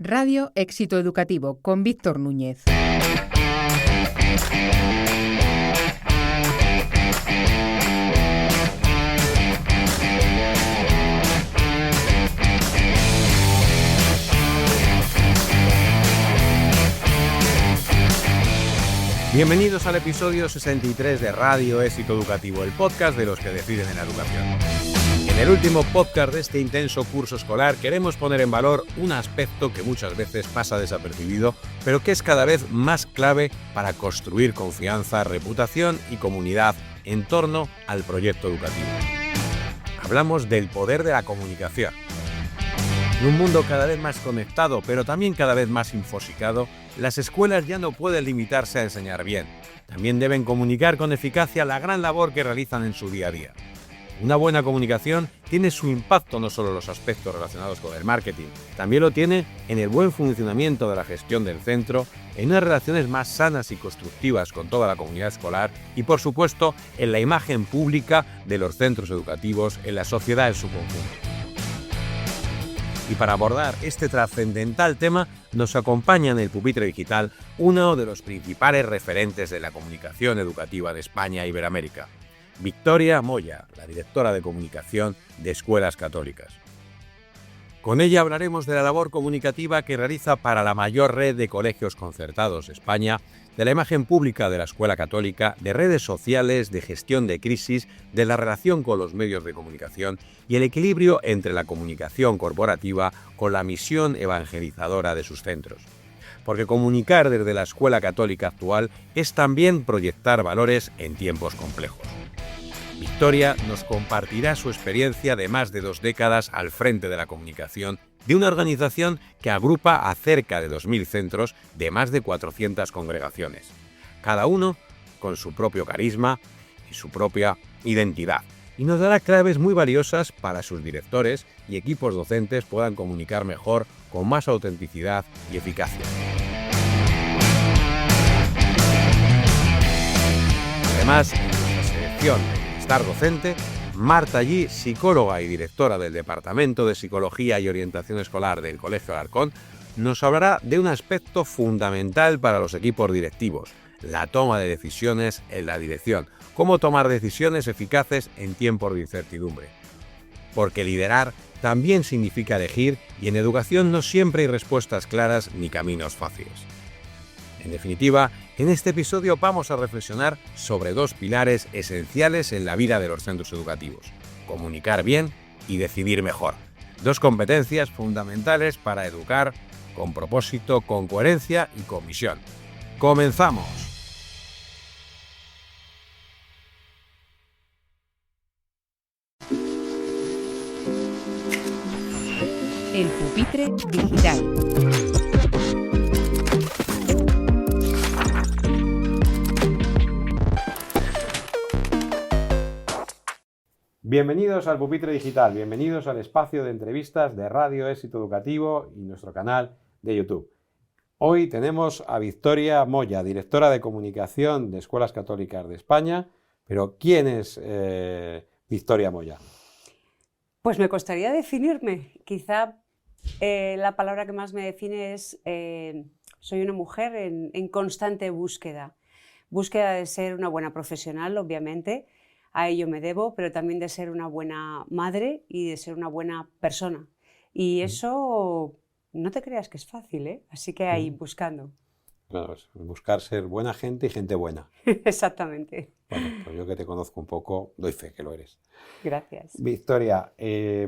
Radio Éxito Educativo con Víctor Núñez. Bienvenidos al episodio 63 de Radio Éxito Educativo, el podcast de los que deciden en la educación. En el último podcast de este intenso curso escolar queremos poner en valor un aspecto que muchas veces pasa desapercibido, pero que es cada vez más clave para construir confianza, reputación y comunidad en torno al proyecto educativo. Hablamos del poder de la comunicación. En un mundo cada vez más conectado, pero también cada vez más infosicado, las escuelas ya no pueden limitarse a enseñar bien. También deben comunicar con eficacia la gran labor que realizan en su día a día. Una buena comunicación tiene su impacto no solo en los aspectos relacionados con el marketing, también lo tiene en el buen funcionamiento de la gestión del centro, en unas relaciones más sanas y constructivas con toda la comunidad escolar y, por supuesto, en la imagen pública de los centros educativos en la sociedad en su conjunto. Y para abordar este trascendental tema, nos acompaña en el pupitre digital uno de los principales referentes de la comunicación educativa de España e Iberoamérica, Victoria Moya, la directora de comunicación de Escuelas Católicas. Con ella hablaremos de la labor comunicativa que realiza para la mayor red de colegios concertados de España, de la imagen pública de la Escuela Católica, de redes sociales, de gestión de crisis, de la relación con los medios de comunicación y el equilibrio entre la comunicación corporativa con la misión evangelizadora de sus centros. Porque comunicar desde la Escuela Católica actual es también proyectar valores en tiempos complejos. Victoria nos compartirá su experiencia de más de 2 décadas al frente de la comunicación de una organización que agrupa a cerca de 2.000 centros de más de 400 congregaciones, cada uno con su propio carisma y su propia identidad, y nos dará claves muy valiosas para sus directores y equipos docentes puedan comunicar mejor, con más autenticidad y eficacia. Además, en nuestra selección de Bienestar Docente, Marta Allí, psicóloga y directora del Departamento de Psicología y Orientación Escolar del Colegio Alarcón, nos hablará de un aspecto fundamental para los equipos directivos, la toma de decisiones en la dirección, cómo tomar decisiones eficaces en tiempos de incertidumbre. Porque liderar también significa elegir y en educación no siempre hay respuestas claras ni caminos fáciles. En definitiva, en este episodio vamos a reflexionar sobre 2 pilares esenciales en la vida de los centros educativos: comunicar bien y decidir mejor. 2 competencias fundamentales para educar con propósito, con coherencia y con misión. ¡Comenzamos! El pupitre digital. Bienvenidos al Pupitre Digital, bienvenidos al espacio de entrevistas de Radio Éxito Educativo y nuestro canal de YouTube. Hoy tenemos a Victoria Moya, directora de comunicación de Escuelas Católicas de España. Pero ¿quién es Victoria Moya? Pues me costaría definirme. Quizá la palabra que más me define es soy una mujer en constante búsqueda. Búsqueda de ser una buena profesional, obviamente. A ello me debo, pero también de ser una buena madre y de ser una buena persona. Y eso no te creas que es fácil, ¿eh? Así que ahí buscando. Claro, es buscar ser buena gente y gente buena. Exactamente. Bueno, pues yo que te conozco un poco, doy fe que lo eres. Gracias. Victoria,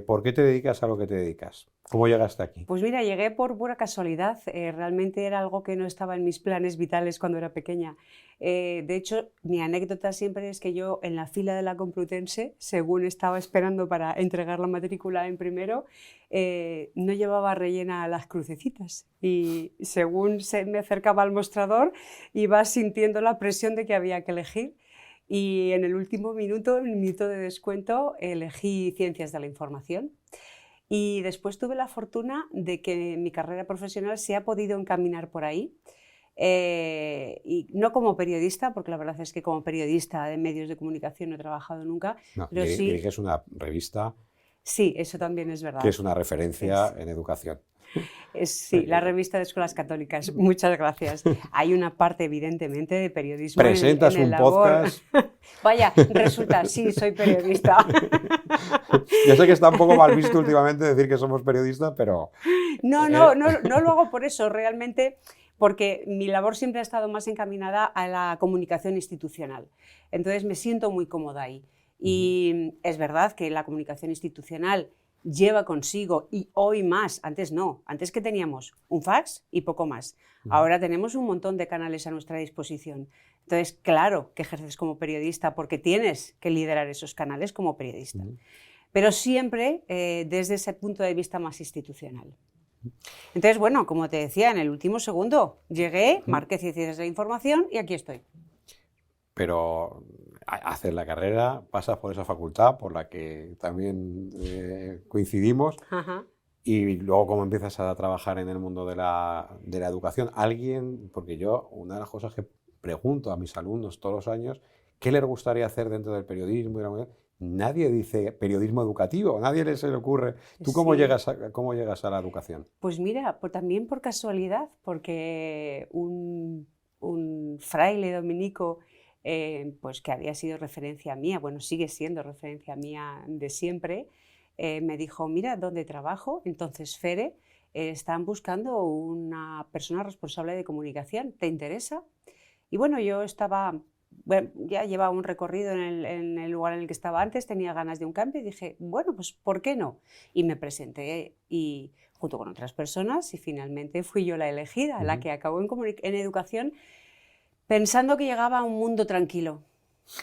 ¿por qué te dedicas a lo que te dedicas? ¿Cómo llegaste aquí? Pues mira, llegué por pura casualidad. Realmente era algo que no estaba en mis planes vitales cuando era pequeña. De hecho, mi anécdota siempre es que yo en la fila de la Complutense, según estaba esperando para entregar la matrícula en primero, no llevaba rellena las crucecitas. Y según me acercaba al mostrador, iba sintiendo la presión de que había que elegir. Y en el último minuto, en el minuto de descuento, elegí Ciencias de la Información. Y después tuve la fortuna de que mi carrera profesional se ha podido encaminar por ahí. Y no como periodista, porque la verdad es que como periodista de medios de comunicación no he trabajado nunca. No, pero sí, diriges una revista Sí, eso también es verdad. que es una referencia en educación. Sí, la revista de escuelas católicas. Muchas gracias. Hay una parte, evidentemente, de periodismo Presentas en el un labor. podcast. Vaya, resulta, sí, soy periodista. Yo sé que está un poco mal visto últimamente decir que somos periodistas, pero... No lo hago por eso, realmente, porque mi labor siempre ha estado más encaminada a la comunicación institucional. Entonces me siento muy cómoda ahí. Y es verdad que la comunicación institucional lleva consigo, y hoy más, antes no, antes que teníamos un fax y poco más. Ahora tenemos un montón de canales a nuestra disposición. Entonces, claro que ejerces como periodista porque tienes que liderar esos canales como periodista. Pero siempre desde ese punto de vista más institucional. Entonces, bueno, como te decía, en el último segundo llegué, marqué Ciencias de la Información y aquí estoy. Pero haces la carrera, pasas por esa facultad por la que también coincidimos. Ajá. Y luego cómo empiezas a trabajar en el mundo de la educación. Porque yo, una de las cosas que pregunto a mis alumnos todos los años, ¿qué les gustaría hacer dentro del periodismo? Nadie dice periodismo educativo, a nadie se le ocurre. ¿Tú cómo llegas a la educación? Pues mira, también por casualidad, porque un fraile dominico, pues que había sido referencia mía, bueno, sigue siendo referencia mía de siempre, me dijo, mira, ¿dónde trabajo? Entonces, FERE, están buscando una persona responsable de comunicación, ¿te interesa? Y bueno, yo ya llevaba un recorrido en el lugar en el que estaba antes, tenía ganas de un cambio y dije, bueno, pues ¿por qué no? Y me presenté y junto con otras personas y finalmente fui yo la elegida, la que acabó en educación, pensando que llegaba a un mundo tranquilo,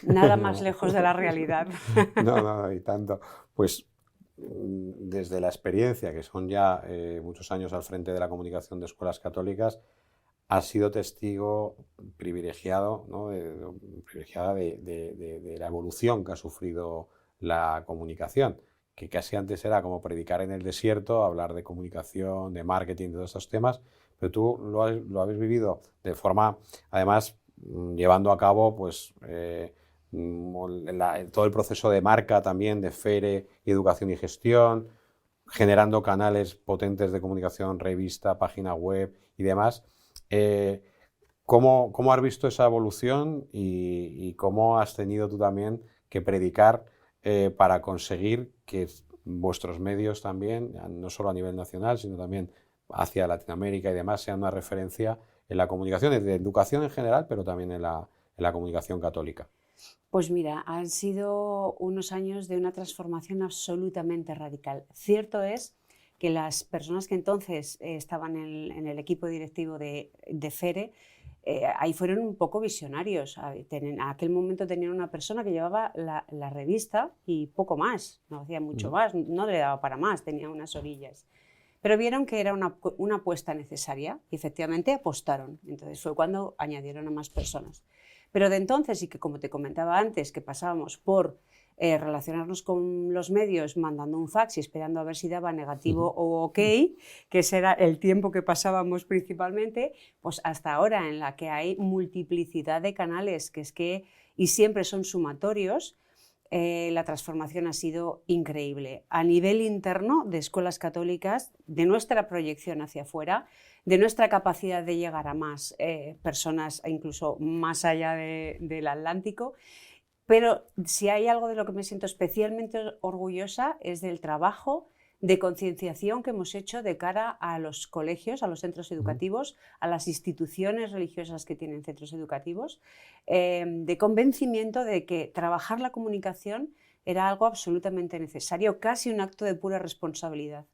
nada más lejos de la realidad. No, y tanto. Pues desde la experiencia, que son ya muchos años al frente de la comunicación de escuelas católicas, has sido testigo privilegiado, ¿no? Privilegiada de la evolución que ha sufrido la comunicación, que casi antes era como predicar en el desierto, hablar de comunicación, de marketing, de todos estos temas, pero tú lo habéis vivido de forma, además, llevando a cabo pues, todo el proceso de marca también, de FERE, y educación y gestión, generando canales potentes de comunicación, revista, página web y demás. ¿Cómo has visto esa evolución y cómo has tenido tú también que predicar para conseguir que vuestros medios también, no solo a nivel nacional, sino también hacia Latinoamérica y demás, sean una referencia en la comunicación, de educación en general, pero también en la comunicación católica? Pues mira, han sido unos años de una transformación absolutamente radical. Cierto es que las personas que entonces estaban en el equipo directivo de FERE, ahí fueron un poco visionarios. En aquel momento tenían una persona que llevaba la revista y poco más, no hacía mucho más, no le daba para más, tenía unas orillas. Pero vieron que era una apuesta necesaria y efectivamente apostaron. Entonces fue cuando añadieron a más personas. Pero de entonces, y que como te comentaba antes, que pasábamos por relacionarnos con los medios mandando un fax y esperando a ver si daba negativo o ok, que ese era el tiempo que pasábamos principalmente, pues hasta ahora en la que hay multiplicidad de canales y siempre son sumatorios, la transformación ha sido increíble. A nivel interno de escuelas católicas, de nuestra proyección hacia afuera, de nuestra capacidad de llegar a más personas, incluso más allá del Atlántico. Pero si hay algo de lo que me siento especialmente orgullosa es del trabajo de concienciación que hemos hecho de cara a los colegios, a los centros educativos, a las instituciones religiosas que tienen centros educativos, de convencimiento de que trabajar la comunicación era algo absolutamente necesario, casi un acto de pura responsabilidad.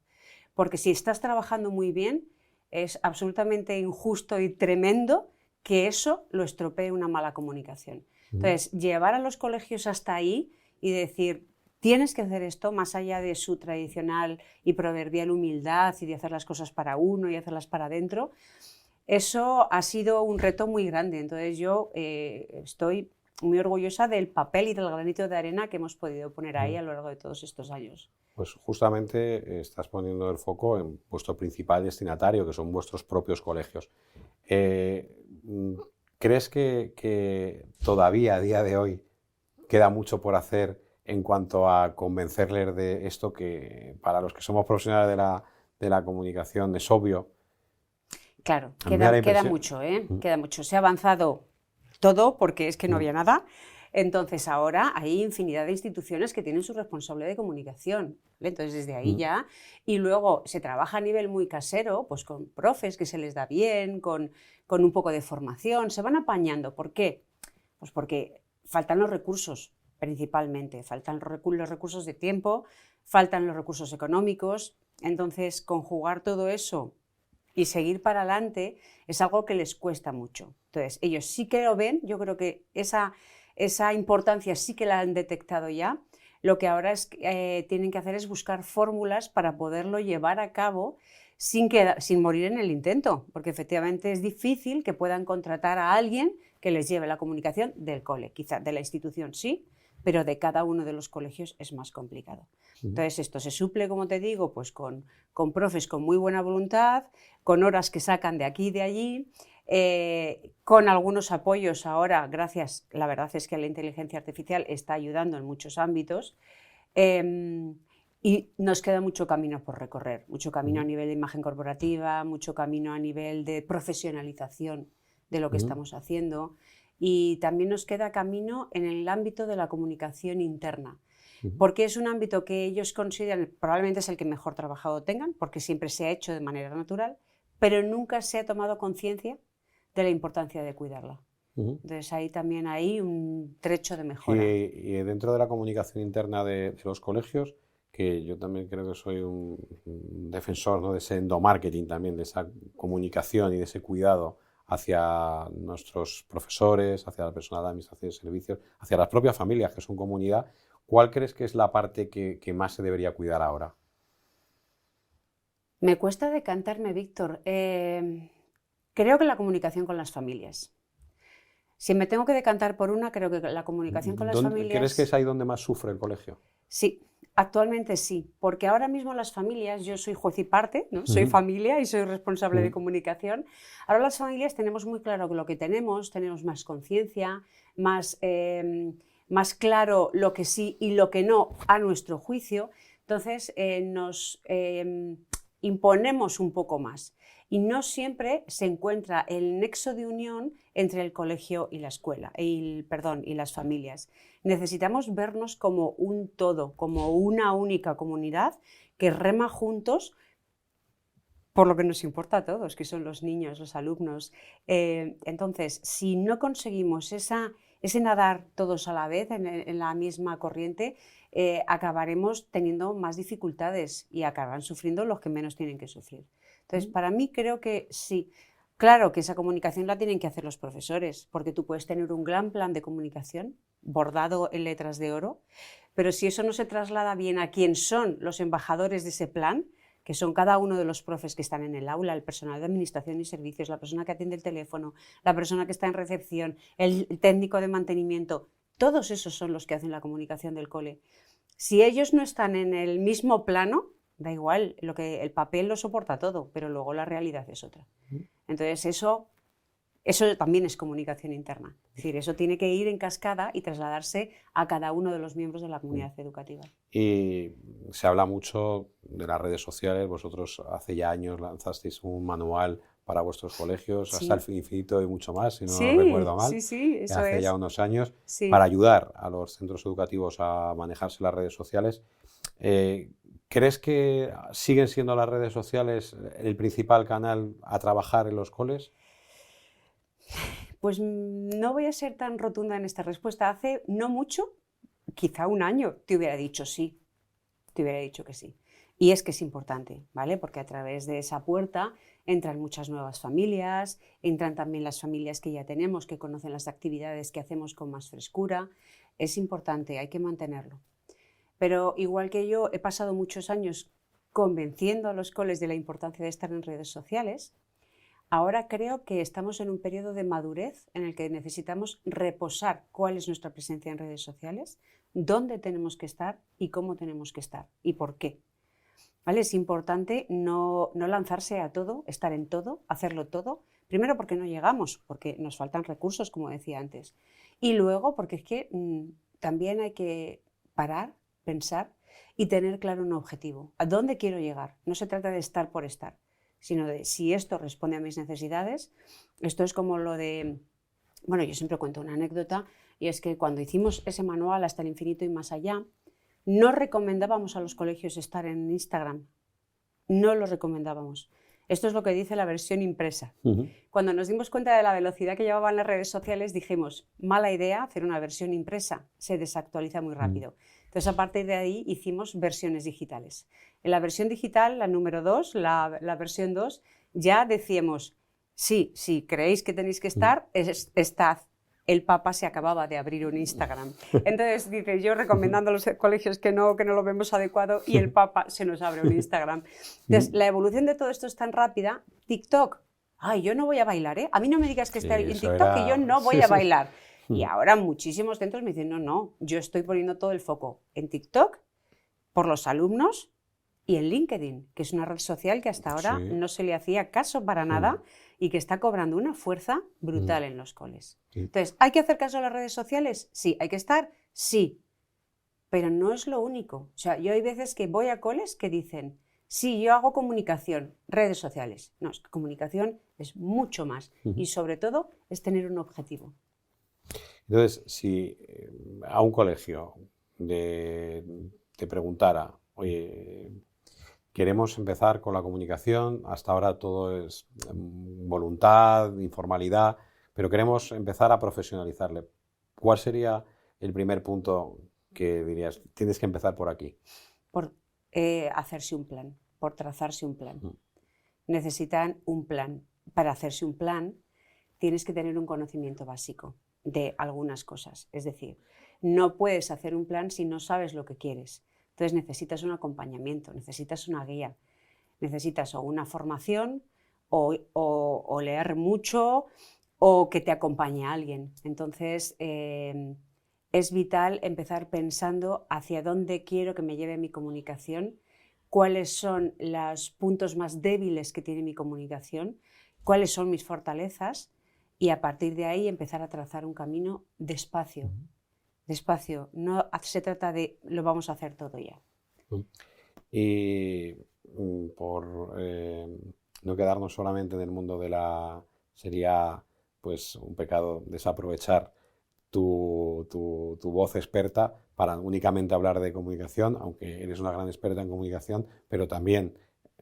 Porque si estás trabajando muy bien, es absolutamente injusto y tremendo que eso lo estropee una mala comunicación. Entonces, llevar a los colegios hasta ahí y decir, tienes que hacer esto más allá de su tradicional y proverbial humildad y de hacer las cosas para uno y hacerlas para adentro, eso ha sido un reto muy grande. Entonces, yo estoy muy orgullosa del papel y del granito de arena que hemos podido poner ahí a lo largo de todos estos años. Pues justamente estás poniendo el foco en vuestro principal destinatario, que son vuestros propios colegios. ¿Crees que todavía a día de hoy queda mucho por hacer en cuanto a convencerles de esto que para los que somos profesionales de la comunicación es obvio? Claro, A mí me da la queda impresión- mucho, ¿eh? Queda mucho. Se ha avanzado todo porque es que no había nada. Entonces ahora hay infinidad de instituciones que tienen su responsable de comunicación, ¿vale? Entonces desde ahí ya, y luego se trabaja a nivel muy casero, pues con profes que se les da bien, con un poco de formación, se van apañando. ¿Por qué? Pues porque faltan los recursos, principalmente, faltan los recursos de tiempo, faltan los recursos económicos. Entonces conjugar todo eso y seguir para adelante es algo que les cuesta mucho. Entonces ellos sí que lo ven, yo creo que esa importancia sí que la han detectado ya. Lo que ahora tienen que hacer es buscar fórmulas para poderlo llevar a cabo sin morir en el intento, porque efectivamente es difícil que puedan contratar a alguien que les lleve la comunicación del cole, quizá de la institución sí, pero de cada uno de los colegios es más complicado. Entonces esto se suple, como te digo, pues con profes con muy buena voluntad, con horas que sacan de aquí y de allí, con algunos apoyos ahora, gracias, la verdad es que la inteligencia artificial está ayudando en muchos ámbitos, y nos queda mucho camino por recorrer, mucho camino a nivel de imagen corporativa, mucho camino a nivel de profesionalización de lo que estamos haciendo, y también nos queda camino en el ámbito de la comunicación interna, porque es un ámbito que ellos consideran probablemente es el que mejor trabajado tengan, porque siempre se ha hecho de manera natural, pero nunca se ha tomado conciencia de la importancia de cuidarla. Entonces ahí también hay un trecho de mejora. Y dentro de la comunicación interna de los colegios, que yo también creo que soy un defensor, ¿no?, de ese endomarketing también, de esa comunicación y de ese cuidado hacia nuestros profesores, hacia la personal de administración de servicios, hacia las propias familias que son comunidad, ¿cuál crees que es la parte que más se debería cuidar ahora? Me cuesta decantarme, Víctor. Creo que la comunicación con las familias. Si me tengo que decantar por una, creo que la comunicación con las familias... ¿Crees que es ahí donde más sufre el colegio? Sí, actualmente sí, porque ahora mismo las familias, yo soy juez y parte, ¿no? Soy familia y soy responsable de comunicación. Ahora las familias tenemos muy claro que lo que tenemos más conciencia, más claro lo que sí y lo que no a nuestro juicio. Entonces nos imponemos un poco más. Y no siempre se encuentra el nexo de unión entre el colegio y la escuela, y las familias. Necesitamos vernos como un todo, como una única comunidad que rema juntos por lo que nos importa a todos, que son los niños, los alumnos. Entonces, si no conseguimos ese nadar todos a la vez en la misma corriente, acabaremos teniendo más dificultades y acabarán sufriendo los que menos tienen que sufrir. Entonces, para mí creo que sí. Claro que esa comunicación la tienen que hacer los profesores, porque tú puedes tener un gran plan de comunicación bordado en letras de oro, pero si eso no se traslada bien a quién son los embajadores de ese plan, que son cada uno de los profes que están en el aula, el personal de administración y servicios, la persona que atiende el teléfono, la persona que está en recepción, el técnico de mantenimiento, todos esos son los que hacen la comunicación del cole. Si ellos no están en el mismo plano, da igual, el papel lo soporta todo, pero luego la realidad es otra. Entonces eso también es comunicación interna. Es decir, eso tiene que ir en cascada y trasladarse a cada uno de los miembros de la comunidad educativa. Y se habla mucho de las redes sociales. Vosotros hace ya años lanzasteis un manual para vuestros colegios, Sí. hasta el infinito y mucho más, si no Sí, recuerdo mal. sí, eso hace es. ya unos años, Sí. para ayudar a los centros educativos a manejarse las redes sociales. ¿Crees que siguen siendo las redes sociales el principal canal a trabajar en los coles? Pues no voy a ser tan rotunda en esta respuesta. Hace no mucho, quizá un año, te hubiera dicho sí, te hubiera dicho que sí. Y es que es importante, ¿vale? Porque a través de esa puerta entran muchas nuevas familias, entran también las familias que ya tenemos, que conocen las actividades que hacemos con más frescura. Es importante, hay que mantenerlo. Pero igual que yo, he pasado muchos años convenciendo a los coles de la importancia de estar en redes sociales. Ahora creo que estamos en un periodo de madurez en el que necesitamos reposar cuál es nuestra presencia en redes sociales, dónde tenemos que estar y cómo tenemos que estar y por qué. ¿Vale? Es importante no lanzarse a todo, estar en todo, hacerlo todo. Primero porque no llegamos, porque nos faltan recursos, como decía antes. Y luego porque es que también hay que parar, pensar y tener claro un objetivo. ¿A dónde quiero llegar? No se trata de estar por estar, sino de si esto responde a mis necesidades. Esto es como lo de... Bueno, yo siempre cuento una anécdota, y es que cuando hicimos ese manual Hasta el infinito y más allá, no recomendábamos a los colegios estar en Instagram. No lo recomendábamos. Esto es lo que dice la versión impresa. Cuando nos dimos cuenta de la velocidad que llevaban las redes sociales, dijimos, mala idea hacer una versión impresa, se desactualiza muy rápido. Entonces, a partir de ahí, hicimos versiones digitales. En la versión digital, la número 2, la versión 2, ya decíamos, sí, si creéis que tenéis que estar, estad. El Papa se acababa de abrir un Instagram. Entonces, dice, yo recomendando a los colegios que no lo vemos adecuado, y el Papa se nos abre un Instagram. Entonces, la evolución de todo esto es tan rápida. TikTok, ay, yo no voy a bailar, ¿eh? A mí no me digas que esté en TikTok, que yo no voy a bailar. Y ahora muchísimos centros me dicen, no, yo estoy poniendo todo el foco en TikTok, por los alumnos, y en LinkedIn, que es una red social que hasta ahora no se le hacía caso para nada y que está cobrando una fuerza brutal en los coles. Entonces, ¿hay que hacer caso a las redes sociales? Sí. ¿Hay que estar? Sí. Pero no es lo único. O sea, yo hay veces que voy a coles que dicen, sí, yo hago comunicación, redes sociales. No, es que comunicación es mucho más y sobre todo es tener un objetivo. Entonces, si a un colegio te preguntara, oye, queremos empezar con la comunicación, hasta ahora todo es voluntad, informalidad, pero queremos empezar a profesionalizarle. ¿Cuál sería el primer punto que dirías, tienes que empezar por aquí? Por hacerse un plan, por trazarse un plan. Necesitan un plan. Para hacerse un plan tienes que tener un conocimiento básico de algunas cosas. Es decir, no puedes hacer un plan si no sabes lo que quieres. Entonces necesitas un acompañamiento, necesitas una guía, necesitas o una formación o leer mucho o que te acompañe alguien. Entonces es vital empezar pensando hacia dónde quiero que me lleve mi comunicación, cuáles son los puntos más débiles que tiene mi comunicación, cuáles son mis fortalezas, y a partir de ahí empezar a trazar un camino despacio. Despacio, no se trata de lo vamos a hacer todo ya. Y por no quedarnos solamente en el mundo sería pues un pecado desaprovechar tu voz experta para únicamente hablar de comunicación, aunque eres una gran experta en comunicación, pero también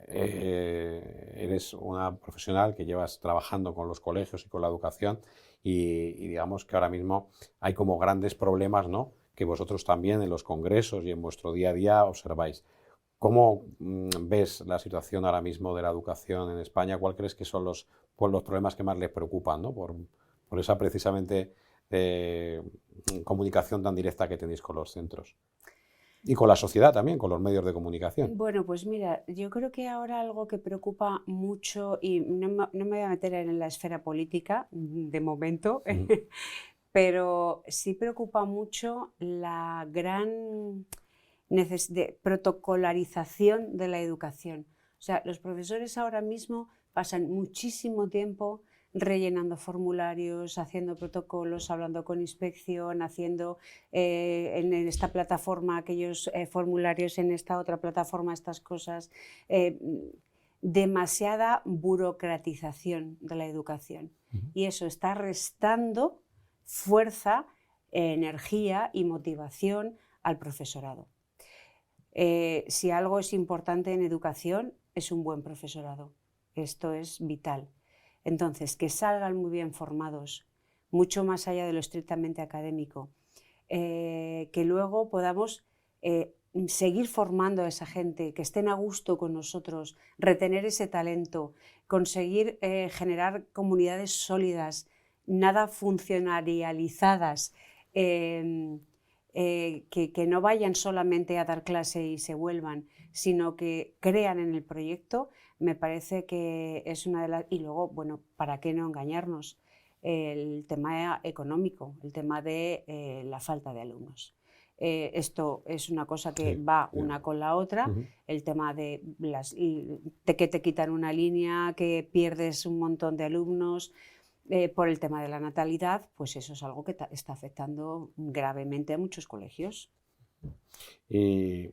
eres una profesional que llevas trabajando con los colegios y con la educación y digamos que ahora mismo hay como grandes problemas, ¿no?, que vosotros también en los congresos y en vuestro día a día observáis. ¿Cómo ves la situación ahora mismo de la educación en España? ¿Cuál crees que son los problemas que más les preocupan, ¿no?, por esa precisamente comunicación tan directa que tenéis con los centros? Y con la sociedad también, con los medios de comunicación. Bueno, pues mira, yo creo que ahora algo que preocupa mucho, y no me voy a meter en la esfera política de momento, pero sí preocupa mucho la gran protocolarización de la educación. O sea, los profesores ahora mismo pasan muchísimo tiempo rellenando formularios, haciendo protocolos, hablando con inspección, haciendo en esta plataforma aquellos formularios, en esta otra plataforma estas cosas. Demasiada burocratización de la educación. Y eso está restando fuerza, energía y motivación al profesorado. Si algo es importante en educación, es un buen profesorado. Esto es vital. Entonces, que salgan muy bien formados, mucho más allá de lo estrictamente académico, que luego podamos seguir formando a esa gente, que estén a gusto con nosotros, retener ese talento, conseguir generar comunidades sólidas, nada funcionarializadas, que no vayan solamente a dar clase y se vuelvan, sino que crean en el proyecto. Me parece que es una de las... Y luego, bueno, ¿para qué no engañarnos? El tema económico, el tema de la falta de alumnos. Esto es una cosa que va una con la otra, el tema de que te quitan una línea, que pierdes un montón de alumnos, por el tema de la natalidad, pues eso es algo que está afectando gravemente a muchos colegios. Y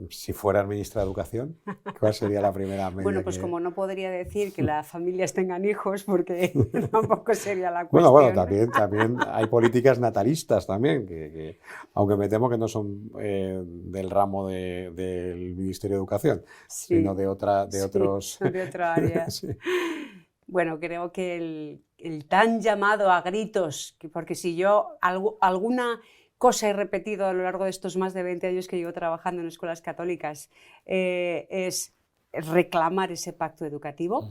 si fueras ministra de Educación, ¿cuál sería la primera medida? Bueno, pues como no podría decir que las familias tengan hijos, porque tampoco sería la Bueno, cuestión. también hay políticas natalistas también, que aunque me temo que no son del ramo del Ministerio de Educación, sino Sí, de otros... de otra área. Sí. Bueno, creo que el tan llamado a gritos, porque si yo alguna cosa he repetido a lo largo de estos más de 20 años que llevo trabajando en escuelas católicas, es reclamar ese pacto educativo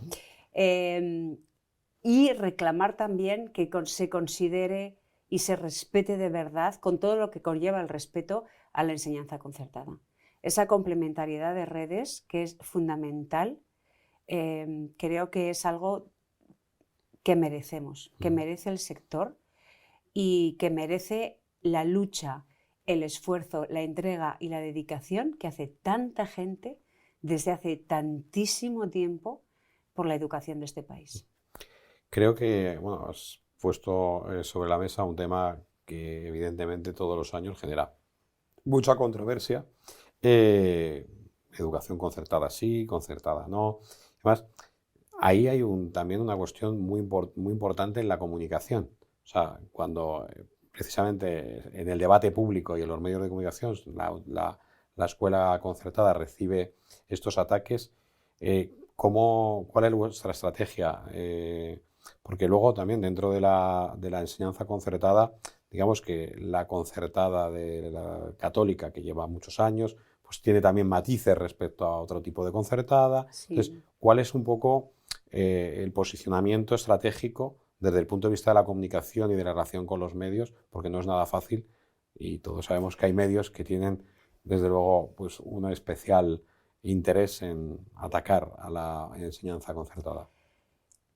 y reclamar también que se considere y se respete de verdad, con todo lo que conlleva el respeto a la enseñanza concertada. Esa complementariedad de redes que es fundamental. Creo que es algo que merecemos, que merece el sector y que merece la lucha, el esfuerzo, la entrega y la dedicación que hace tanta gente desde hace tantísimo tiempo por la educación de este país. Creo que has puesto sobre la mesa un tema que evidentemente todos los años genera mucha controversia. Educación concertada sí, concertada no. Además, ahí hay también una cuestión muy importante en la comunicación. O sea, cuando precisamente en el debate público y en los medios de comunicación la escuela concertada recibe estos ataques, ¿cuál es vuestra estrategia? Porque luego también dentro de la enseñanza concertada, digamos que la concertada de la católica, que lleva muchos años, pues tiene también matices respecto a otro tipo de concertada. Sí. Entonces, ¿cuál es un poco el posicionamiento estratégico desde el punto de vista de la comunicación y de la relación con los medios? Porque no es nada fácil y todos sabemos que hay medios que tienen, desde luego, pues un especial interés en atacar a la enseñanza concertada.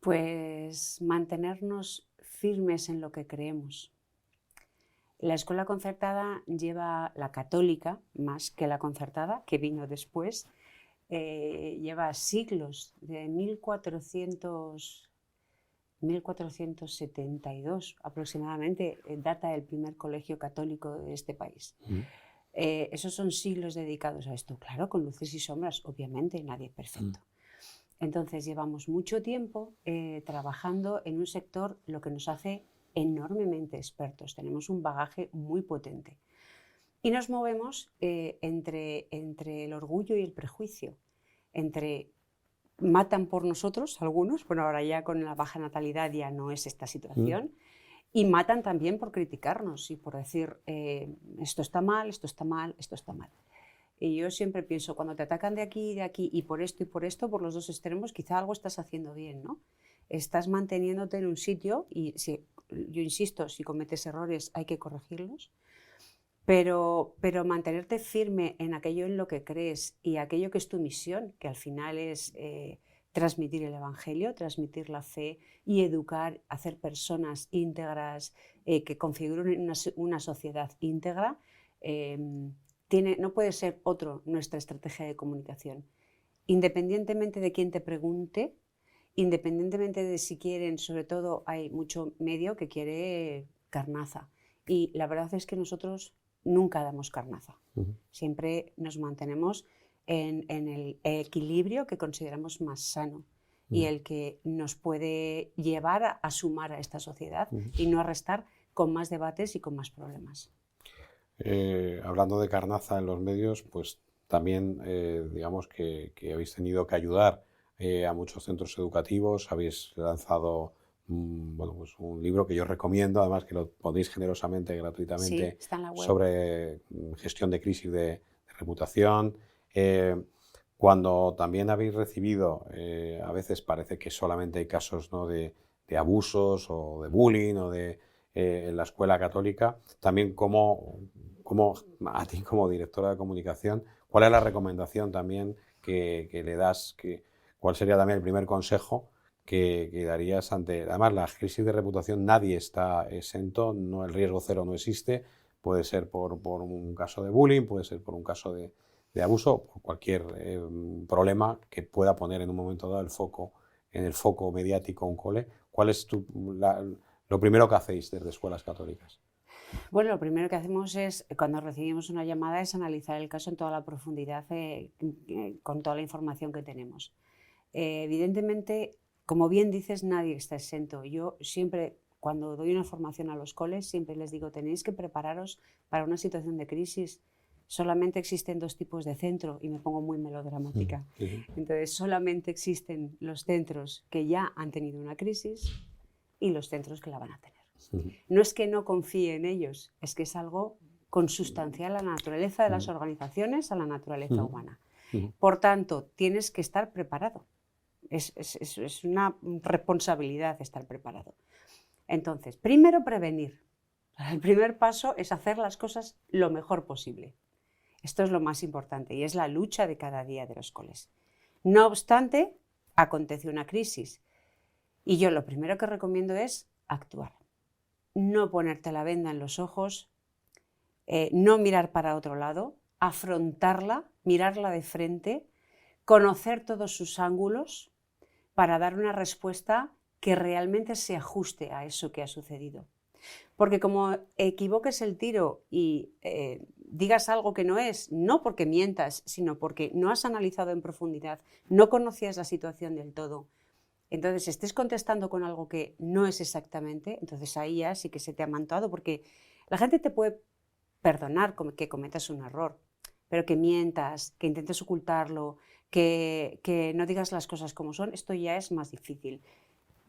Pues mantenernos firmes en lo que creemos. La escuela concertada lleva, la católica más que la concertada, que vino después, lleva siglos, de 1472 aproximadamente, data el primer colegio católico de este país. Esos son siglos dedicados a esto, claro, con luces y sombras, obviamente, nadie es perfecto. Entonces llevamos mucho tiempo trabajando en un sector, lo que nos hace enormemente expertos, tenemos un bagaje muy potente y nos movemos entre el orgullo y el prejuicio, entre matan por nosotros algunos, bueno, ahora ya con la baja natalidad ya no es esta situación, y matan también por criticarnos y por decir esto está mal, esto está mal, esto está mal. Y yo siempre pienso, cuando te atacan de aquí y por esto, por los dos extremos, quizá algo estás haciendo bien, ¿no? Estás manteniéndote en un sitio y yo insisto, si cometes errores hay que corregirlos, pero mantenerte firme en aquello en lo que crees y aquello que es tu misión, que al final es transmitir el Evangelio, transmitir la fe y educar, hacer personas íntegras que configuren una sociedad íntegra, no puede ser otro nuestra estrategia de comunicación. Independientemente de quién te pregunte, independientemente de si quieren, sobre todo hay mucho medio que quiere carnaza. Y la verdad es que nosotros nunca damos carnaza. Siempre nos mantenemos en el equilibrio que consideramos más sano y el que nos puede llevar a sumar a esta sociedad y no a restar con más debates y con más problemas. Hablando de carnaza en los medios, pues también digamos que habéis tenido que ayudar a muchos centros educativos, habéis lanzado pues un libro que yo recomiendo, además que lo ponéis generosamente, gratuitamente, sí, está en la web, sobre gestión de crisis de reputación. Cuando también habéis recibido, a veces parece que solamente hay casos, ¿no?, de abusos o de bullying o en la escuela católica, también como a ti como directora de comunicación, ¿cuál es la recomendación también que le das? ¿Cuál sería también el primer consejo que darías ante... Además, la crisis de reputación nadie está exento, no, el riesgo cero no existe, puede ser por un caso de bullying, puede ser por un caso de abuso, por cualquier problema que pueda poner en un momento dado en el foco mediático un cole. ¿Cuál es lo primero que hacéis desde escuelas católicas? Bueno, lo primero que hacemos es, cuando recibimos una llamada, es analizar el caso en toda la profundidad, con toda la información que tenemos. Evidentemente, como bien dices, nadie está exento. Yo siempre, cuando doy una formación a los coles, siempre les digo, tenéis que prepararos para una situación de crisis. Solamente existen 2 tipos de centro, y me pongo muy melodramática. Entonces, solamente existen los centros que ya han tenido una crisis y los centros que la van a tener. No es que no confíe en ellos, es que es algo consustancial a la naturaleza de las organizaciones, a la naturaleza humana. Por tanto, tienes que estar preparado. Es una responsabilidad estar preparado. Entonces, primero prevenir. El primer paso es hacer las cosas lo mejor posible. Esto es lo más importante y es la lucha de cada día de los coles. No obstante, acontece una crisis y yo lo primero que recomiendo es actuar. No ponerte la venda en los ojos, no mirar para otro lado, afrontarla, mirarla de frente, conocer todos sus ángulos para dar una respuesta que realmente se ajuste a eso que ha sucedido. Porque como equivoques el tiro y digas algo que no es, no porque mientas, sino porque no has analizado en profundidad, no conocías la situación del todo, entonces estés contestando con algo que no es exactamente, entonces ahí ya sí que se te ha mantuado, porque la gente te puede perdonar que cometas un error, pero que mientas, que intentes ocultarlo, que no digas las cosas como son, esto ya es más difícil.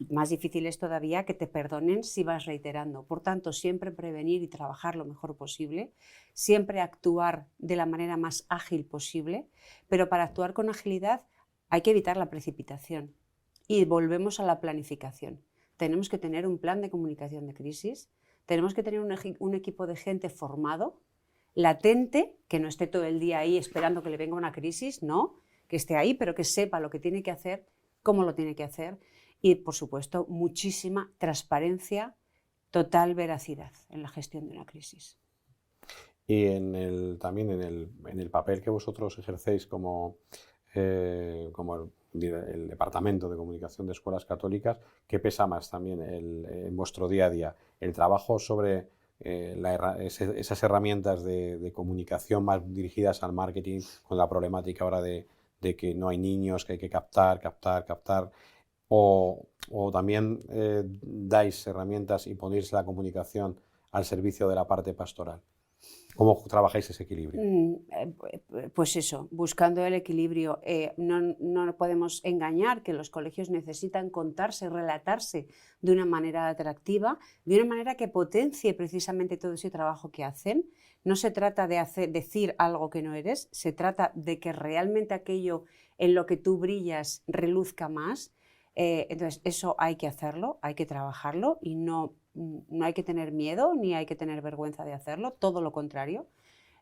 Más difícil es todavía que te perdonen si vas reiterando. Por tanto, siempre prevenir y trabajar lo mejor posible, siempre actuar de la manera más ágil posible, pero para actuar con agilidad hay que evitar la precipitación. Y volvemos a la planificación. Tenemos que tener un plan de comunicación de crisis, tenemos que tener un equipo de gente formado, latente, que no esté todo el día ahí esperando que le venga una crisis, no, que esté ahí, pero que sepa lo que tiene que hacer, cómo lo tiene que hacer. Y, por supuesto, muchísima transparencia, total veracidad en la gestión de una crisis. Y también en el papel que vosotros ejercéis como el Departamento de Comunicación de Escuelas Católicas, ¿qué pesa más también en vuestro día a día? ¿El trabajo sobre esas herramientas de comunicación más dirigidas al marketing, con la problemática ahora de que no hay niños, que hay que captar? ¿O también dais herramientas y ponéis la comunicación al servicio de la parte pastoral? ¿Cómo trabajáis ese equilibrio? Pues eso, buscando el equilibrio. No podemos engañar que los colegios necesitan contarse, relatarse de una manera atractiva, de una manera que potencie precisamente todo ese trabajo que hacen. No se trata de decir algo que no eres, se trata de que realmente aquello en lo que tú brillas reluzca más. Entonces, eso hay que hacerlo, hay que trabajarlo y no hay que tener miedo ni hay que tener vergüenza de hacerlo, todo lo contrario.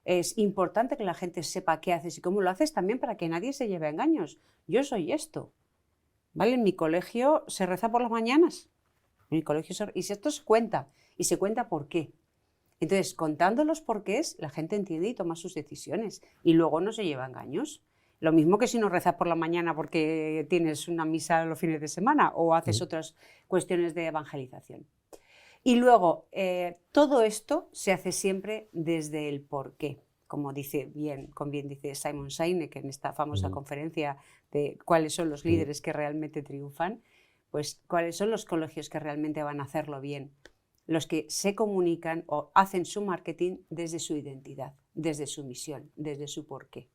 Es importante que la gente sepa qué haces y cómo lo haces también para que nadie se lleve a engaños. Yo soy esto, ¿vale? En mi colegio se reza por las mañanas, en mi colegio y esto se cuenta, y se cuenta por qué. Entonces, contando los porqués, la gente entiende y toma sus decisiones y luego no se lleva a engaños. Lo mismo que si no rezas por la mañana porque tienes una misa los fines de semana o haces otras cuestiones de evangelización. Y luego, todo esto se hace siempre desde el porqué, como dice bien dice Simon Sinek en esta famosa conferencia de cuáles son los líderes que realmente triunfan, pues cuáles son los colegios que realmente van a hacerlo bien, los que se comunican o hacen su marketing desde su identidad, desde su misión, desde su porqué.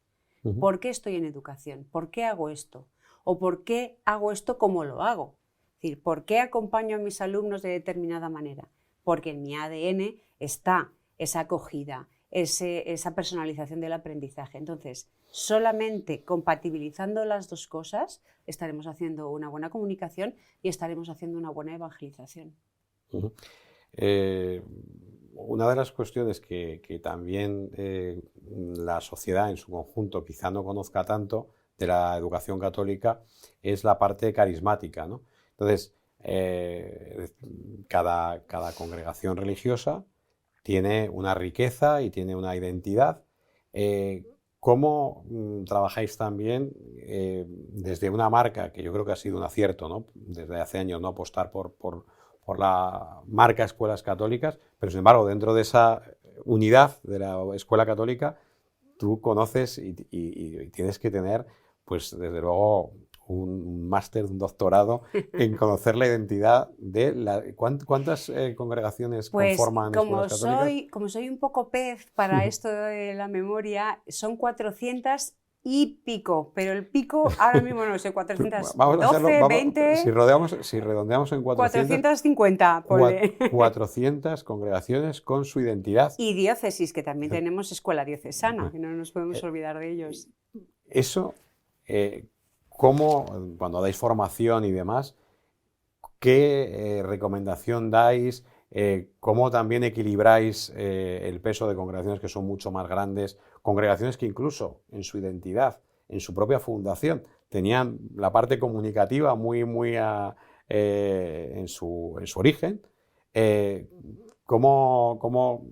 ¿Por qué estoy en educación? ¿Por qué hago esto? ¿O por qué hago esto como lo hago? Es decir, ¿por qué acompaño a mis alumnos de determinada manera? Porque en mi ADN está esa acogida, esa personalización del aprendizaje. Entonces, solamente compatibilizando las dos cosas estaremos haciendo una buena comunicación y estaremos haciendo una buena evangelización. Una de las cuestiones que también la sociedad en su conjunto quizá no conozca tanto de la educación católica es la parte carismática, ¿no? Entonces, cada congregación religiosa tiene una riqueza y tiene una identidad. ¿Cómo trabajáis también desde una marca que yo creo que ha sido un acierto, ¿no? Desde hace años, ¿no? Apostar por por la marca Escuelas Católicas, pero sin embargo dentro de esa unidad de la Escuela Católica tú conoces y tienes que tener, pues desde luego, un máster, un doctorado en conocer la identidad de ¿cuántas congregaciones conforman Escuelas Católicas? Como soy un poco pez para esto de la memoria, son 400 y pico, pero el pico ahora mismo no sé, 412, Vamos a hacerlo, 20... Si redondeamos en 450, ponle. 400 congregaciones con su identidad. Y diócesis, que también tenemos escuela diocesana, que no nos podemos olvidar de ellos. Eso, ¿cómo, cuando dais formación y demás, qué recomendación dais? ¿Cómo también equilibráis el peso de congregaciones que son mucho más grandes? Congregaciones que incluso en su identidad, en su propia fundación, tenían la parte comunicativa muy en su origen. ¿Cómo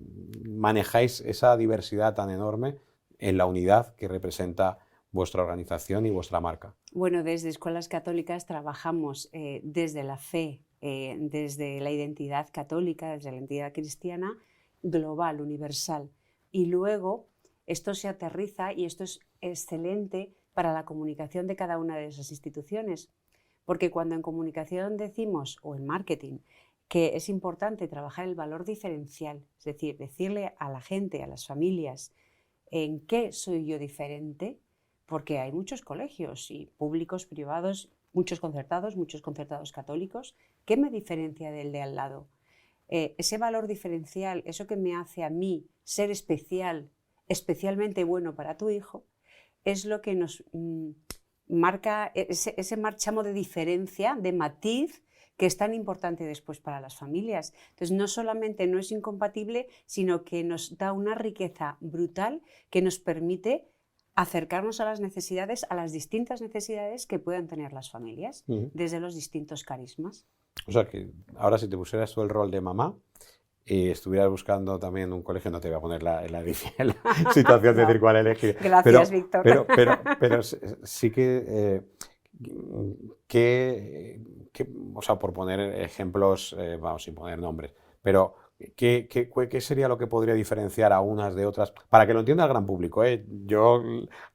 manejáis esa diversidad tan enorme en la unidad que representa vuestra organización y vuestra marca? Bueno, desde Escuelas Católicas trabajamos desde la fe, desde la identidad católica, desde la identidad cristiana, global, universal. Y luego esto se aterriza y esto es excelente para la comunicación de cada una de esas instituciones. Porque cuando en comunicación decimos, o en marketing, que es importante trabajar el valor diferencial, es decir, decirle a la gente, a las familias, en qué soy yo diferente, porque hay muchos colegios, y públicos, privados, muchos concertados católicos. ¿Qué me diferencia del de al lado? Ese valor diferencial, eso que me hace a mí ser especial, especialmente bueno para tu hijo, es lo que nos marca ese marchamo de diferencia, de matiz, que es tan importante después para las familias. Entonces, no solamente no es incompatible, sino que nos da una riqueza brutal que nos permite acercarnos a las necesidades, a las distintas necesidades que puedan tener las familias, desde los distintos carismas. O sea, que ahora si te pusieras tú el rol de mamá y estuvieras buscando también un colegio, no te voy a poner la situación de decir cuál elegir. Gracias, Víctor. Pero sí que, o sea, por poner ejemplos, vamos, sin poner nombres, pero ¿qué sería lo que podría diferenciar a unas de otras? Para que lo entienda el gran público, ¿eh? Yo,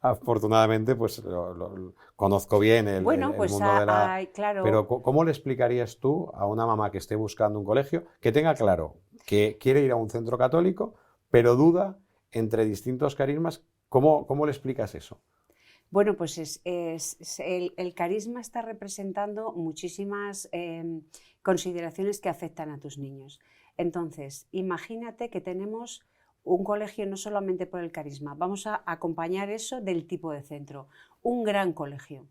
afortunadamente, pues lo conozco bien el mundo de la... claro. Pero ¿cómo le explicarías tú a una mamá que esté buscando un colegio, que tenga claro que quiere ir a un centro católico, pero duda entre distintos carismas? ¿Cómo le explicas eso? Bueno, pues el carisma está representando muchísimas consideraciones que afectan a tus niños. Entonces, imagínate que tenemos un colegio no solamente por el carisma, vamos a acompañar eso del tipo de centro. Un gran colegio,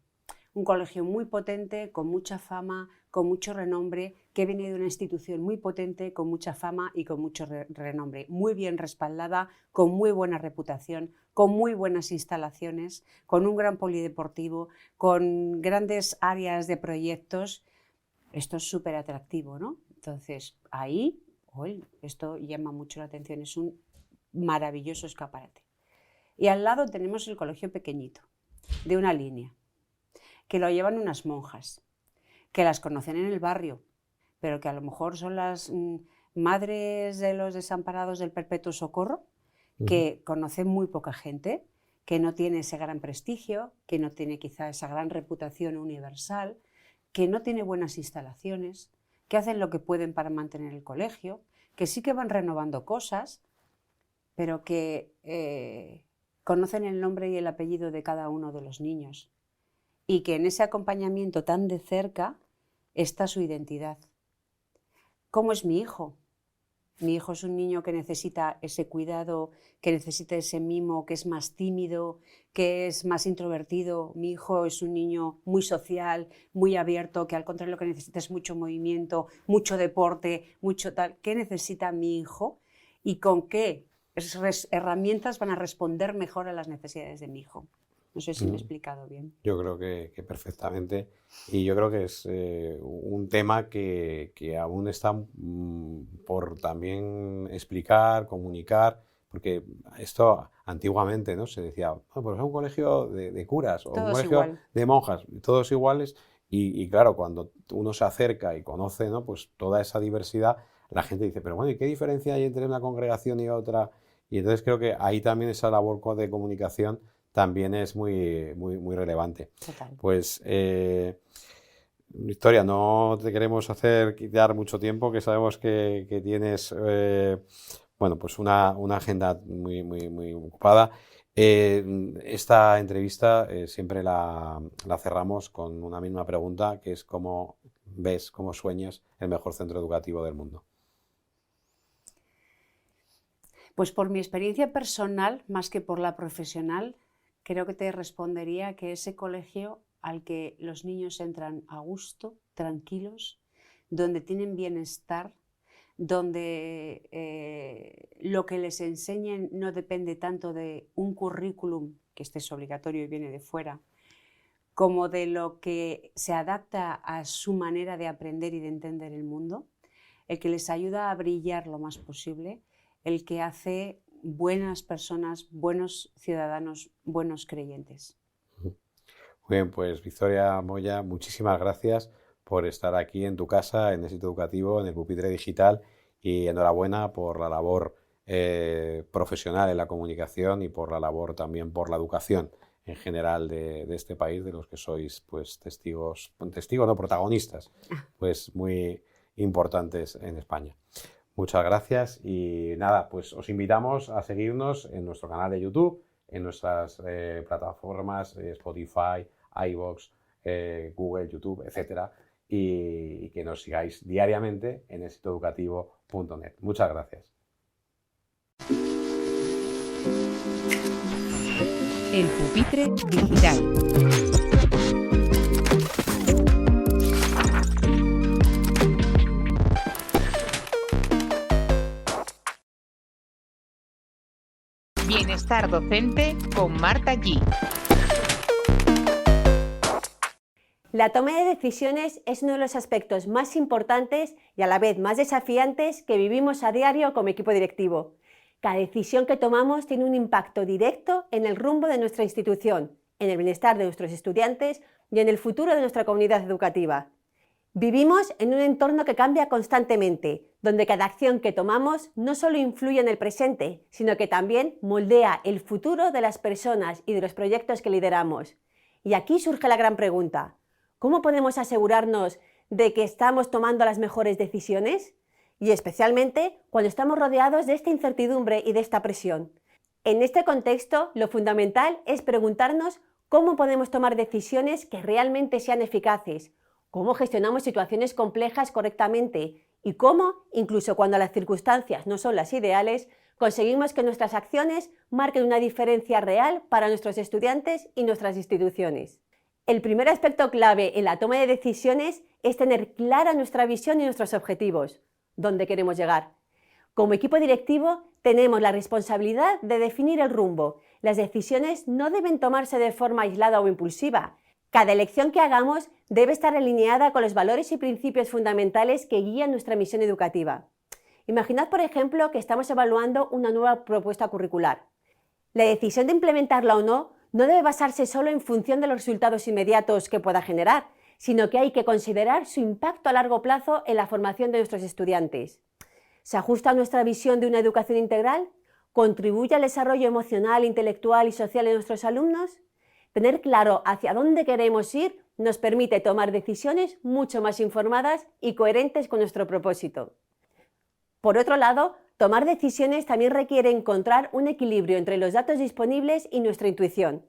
un colegio muy potente, con mucha fama, con mucho renombre, que viene de una institución muy potente, con mucha fama y con mucho renombre, muy bien respaldada, con muy buena reputación, con muy buenas instalaciones, con un gran polideportivo, con grandes áreas de proyectos. Esto es súper atractivo, ¿no? Entonces, ahí, esto llama mucho la atención, es un maravilloso escaparate. Y al lado tenemos el colegio pequeñito, de una línea, que lo llevan unas monjas, que las conocen en el barrio, pero que a lo mejor son las madres de los desamparados del Perpetuo Socorro, que conocen muy poca gente, que no tiene ese gran prestigio, que no tiene quizá esa gran reputación universal, que no tiene buenas instalaciones, que hacen lo que pueden para mantener el colegio, que sí que van renovando cosas, pero que conocen el nombre y el apellido de cada uno de los niños, y que en ese acompañamiento tan de cerca está su identidad. ¿Cómo es mi hijo? Mi hijo es un niño que necesita ese cuidado, que necesita ese mimo, que es más tímido, que es más introvertido. Mi hijo es un niño muy social, muy abierto, que al contrario lo que necesita es mucho movimiento, mucho deporte, mucho tal. ¿Qué necesita mi hijo? ¿Y con qué herramientas van a responder mejor a las necesidades de mi hijo? No sé si me he explicado bien. Yo creo que perfectamente. Y yo creo que es un tema que aún está por también explicar, comunicar, porque esto antiguamente, ¿no? Se decía, pues es un colegio de curas o Todos un colegio igual. de monjas, todos iguales. Y claro, cuando uno se acerca y conoce, ¿no?, pues toda esa diversidad, la gente dice, pero bueno, ¿y qué diferencia hay entre una congregación y otra? Y entonces creo que ahí también esa labor de comunicación también es muy relevante. Total. Pues, Victoria, no te queremos hacer quitar mucho tiempo, que sabemos que tienes bueno, pues una agenda muy ocupada. Esta entrevista siempre la cerramos con una misma pregunta, que es ¿cómo ves, cómo sueñas el mejor centro educativo del mundo? Pues por mi experiencia personal, más que por la profesional, creo que te respondería que ese colegio al que los niños entran a gusto, tranquilos, donde tienen bienestar, donde lo que les enseñen no depende tanto de un currículum, que este es obligatorio y viene de fuera, como de lo que se adapta a su manera de aprender y de entender el mundo, el que les ayuda a brillar lo más posible, el que hace buenas personas, buenos ciudadanos, buenos creyentes. Muy bien, pues Victoria Moya, muchísimas gracias por estar aquí en tu casa, en Éxito Educativo, en el Pupitre Digital, y enhorabuena por la labor profesional en la comunicación y por la labor también por la educación en general de este país, de los que sois pues testigos no, protagonistas, pues muy importantes en España. Muchas gracias y nada, pues os invitamos a seguirnos en nuestro canal de YouTube, en nuestras plataformas Spotify, iVoox, Google, YouTube, etcétera, y que nos sigáis diariamente en exitoeducativo.net. Muchas gracias. El Pupitre Digital. Bienestar docente con Marta G. La toma de decisiones es uno de los aspectos más importantes y a la vez más desafiantes que vivimos a diario como equipo directivo. Cada decisión que tomamos tiene un impacto directo en el rumbo de nuestra institución, en el bienestar de nuestros estudiantes y en el futuro de nuestra comunidad educativa. Vivimos en un entorno que cambia constantemente, donde cada acción que tomamos no solo influye en el presente, sino que también moldea el futuro de las personas y de los proyectos que lideramos. Y aquí surge la gran pregunta: ¿cómo podemos asegurarnos de que estamos tomando las mejores decisiones? Y especialmente cuando estamos rodeados de esta incertidumbre y de esta presión. En este contexto, lo fundamental es preguntarnos cómo podemos tomar decisiones que realmente sean eficaces, cómo gestionamos situaciones complejas correctamente y cómo, incluso cuando las circunstancias no son las ideales, conseguimos que nuestras acciones marquen una diferencia real para nuestros estudiantes y nuestras instituciones. El primer aspecto clave en la toma de decisiones es tener clara nuestra visión y nuestros objetivos, dónde queremos llegar. Como equipo directivo tenemos la responsabilidad de definir el rumbo. Las decisiones no deben tomarse de forma aislada o impulsiva. Cada elección que hagamos debe estar alineada con los valores y principios fundamentales que guían nuestra misión educativa. Imaginad, por ejemplo, que estamos evaluando una nueva propuesta curricular. La decisión de implementarla o no debe basarse solo en función de los resultados inmediatos que pueda generar, sino que hay que considerar su impacto a largo plazo en la formación de nuestros estudiantes. ¿Se ajusta a nuestra visión de una educación integral? ¿Contribuye al desarrollo emocional, intelectual y social de nuestros alumnos? Tener claro hacia dónde queremos ir nos permite tomar decisiones mucho más informadas y coherentes con nuestro propósito. Por otro lado, tomar decisiones también requiere encontrar un equilibrio entre los datos disponibles y nuestra intuición.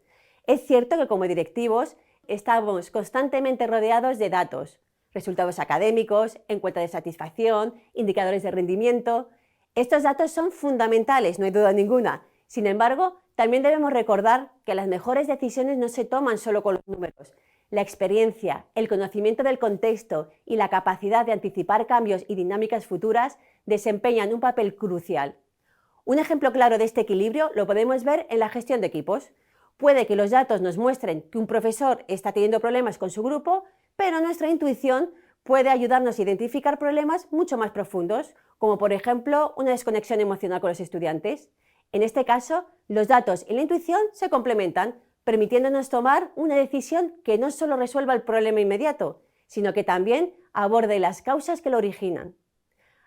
Es cierto que como directivos estamos constantemente rodeados de datos, resultados académicos, encuestas de satisfacción, indicadores de rendimiento. Estos datos son fundamentales, no hay duda ninguna. Sin embargo, también debemos recordar que las mejores decisiones no se toman solo con los números. La experiencia, el conocimiento del contexto y la capacidad de anticipar cambios y dinámicas futuras desempeñan un papel crucial. Un ejemplo claro de este equilibrio lo podemos ver en la gestión de equipos. Puede que los datos nos muestren que un profesor está teniendo problemas con su grupo, pero nuestra intuición puede ayudarnos a identificar problemas mucho más profundos, como por ejemplo una desconexión emocional con los estudiantes. En este caso, los datos y la intuición se complementan, permitiéndonos tomar una decisión que no solo resuelva el problema inmediato, sino que también aborde las causas que lo originan.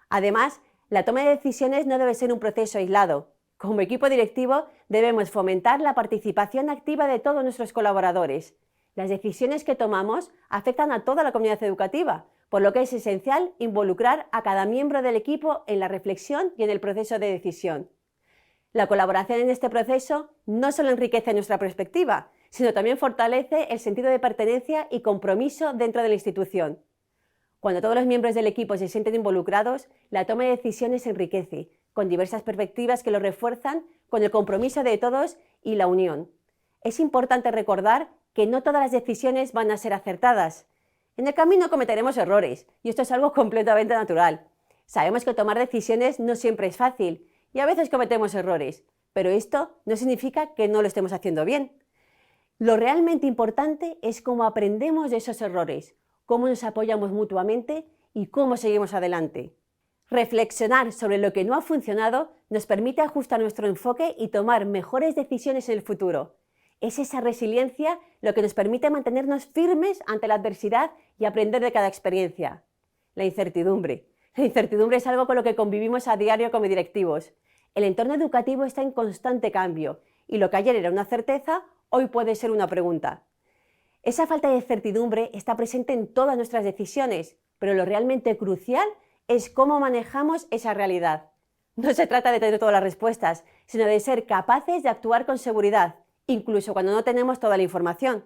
Además, la toma de decisiones no debe ser un proceso aislado. Como equipo directivo debemos fomentar la participación activa de todos nuestros colaboradores. Las decisiones que tomamos afectan a toda la comunidad educativa, por lo que es esencial involucrar a cada miembro del equipo en la reflexión y en el proceso de decisión. La colaboración en este proceso no solo enriquece nuestra perspectiva, sino también fortalece el sentido de pertenencia y compromiso dentro de la institución. Cuando todos los miembros del equipo se sienten involucrados, la toma de decisiones se enriquece, con diversas perspectivas que lo refuerzan, con el compromiso de todos y la unión. Es importante recordar que no todas las decisiones van a ser acertadas. En el camino cometeremos errores, y esto es algo completamente natural. Sabemos que tomar decisiones no siempre es fácil, y a veces cometemos errores, pero esto no significa que no lo estemos haciendo bien. Lo realmente importante es cómo aprendemos de esos errores, cómo nos apoyamos mutuamente y cómo seguimos adelante. Reflexionar sobre lo que no ha funcionado nos permite ajustar nuestro enfoque y tomar mejores decisiones en el futuro. Es esa resiliencia lo que nos permite mantenernos firmes ante la adversidad y aprender de cada experiencia. La incertidumbre. La incertidumbre es algo con lo que convivimos a diario como directivos. El entorno educativo está en constante cambio y lo que ayer era una certeza, hoy puede ser una pregunta. Esa falta de certidumbre está presente en todas nuestras decisiones, pero lo realmente crucial es cómo manejamos esa realidad. No se trata de tener todas las respuestas, sino de ser capaces de actuar con seguridad, incluso cuando no tenemos toda la información.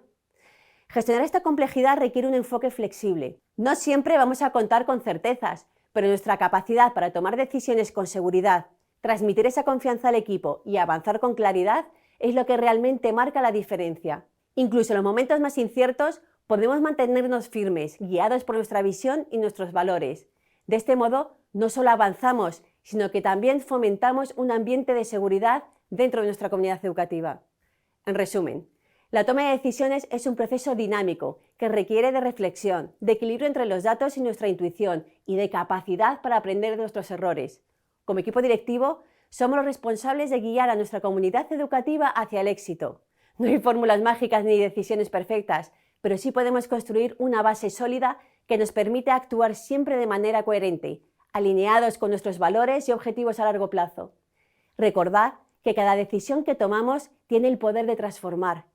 Gestionar esta complejidad requiere un enfoque flexible. No siempre vamos a contar con certezas, pero nuestra capacidad para tomar decisiones con seguridad, transmitir esa confianza al equipo y avanzar con claridad es lo que realmente marca la diferencia. Incluso en los momentos más inciertos podemos mantenernos firmes, guiados por nuestra visión y nuestros valores. De este modo, no solo avanzamos, sino que también fomentamos un ambiente de seguridad dentro de nuestra comunidad educativa. En resumen, la toma de decisiones es un proceso dinámico que requiere de reflexión, de equilibrio entre los datos y nuestra intuición y de capacidad para aprender de nuestros errores. Como equipo directivo, somos los responsables de guiar a nuestra comunidad educativa hacia el éxito. No hay fórmulas mágicas ni decisiones perfectas, pero sí podemos construir una base sólida que nos permite actuar siempre de manera coherente, alineados con nuestros valores y objetivos a largo plazo. Recordad que cada decisión que tomamos tiene el poder de transformar.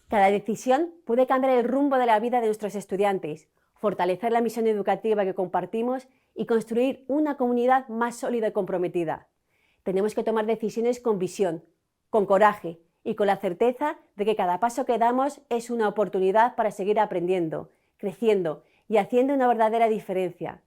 Cada decisión puede cambiar el rumbo de la vida de nuestros estudiantes, fortalecer la misión educativa que compartimos y construir una comunidad más sólida y comprometida. Tenemos que tomar decisiones con visión, con coraje y con la certeza de que cada paso que damos es una oportunidad para seguir aprendiendo, creciendo y haciendo una verdadera diferencia.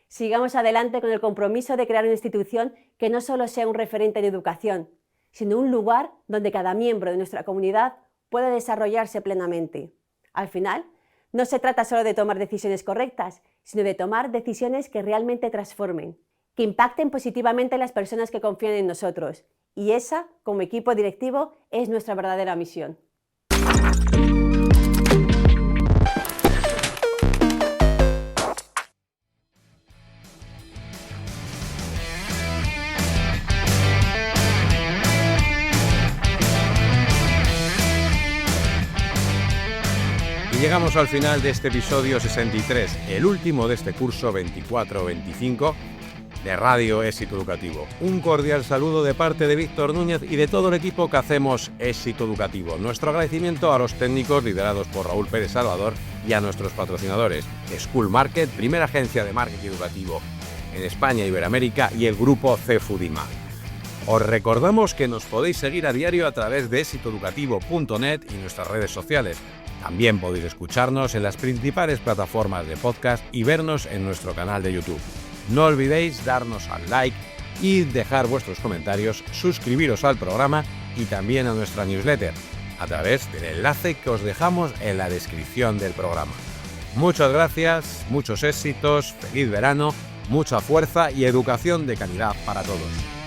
Sigamos adelante con el compromiso de crear una institución que no solo sea un referente en educación, sino un lugar donde cada miembro de nuestra comunidad pueda desarrollarse plenamente. Al final, no se trata solo de tomar decisiones correctas, sino de tomar decisiones que realmente transformen, que impacten positivamente en las personas que confían en nosotros. Y esa, como equipo directivo, es nuestra verdadera misión. Llegamos al final de este episodio 63, el último de este curso 24-25 de Radio Éxito Educativo. Un cordial saludo de parte de Víctor Núñez y de todo el equipo que hacemos Éxito Educativo. Nuestro agradecimiento a los técnicos liderados por Raúl Pérez Salvador y a nuestros patrocinadores, School Market, primera agencia de marketing educativo en España e Iberoamérica, y el grupo CEFUDIMA. Os recordamos que nos podéis seguir a diario a través de exitoeducativo.net y nuestras redes sociales. También podéis escucharnos en las principales plataformas de podcast y vernos en nuestro canal de YouTube. No olvidéis darnos al like y dejar vuestros comentarios, suscribiros al programa y también a nuestra newsletter a través del enlace que os dejamos en la descripción del programa. Muchas gracias, muchos éxitos, feliz verano, mucha fuerza y educación de calidad para todos.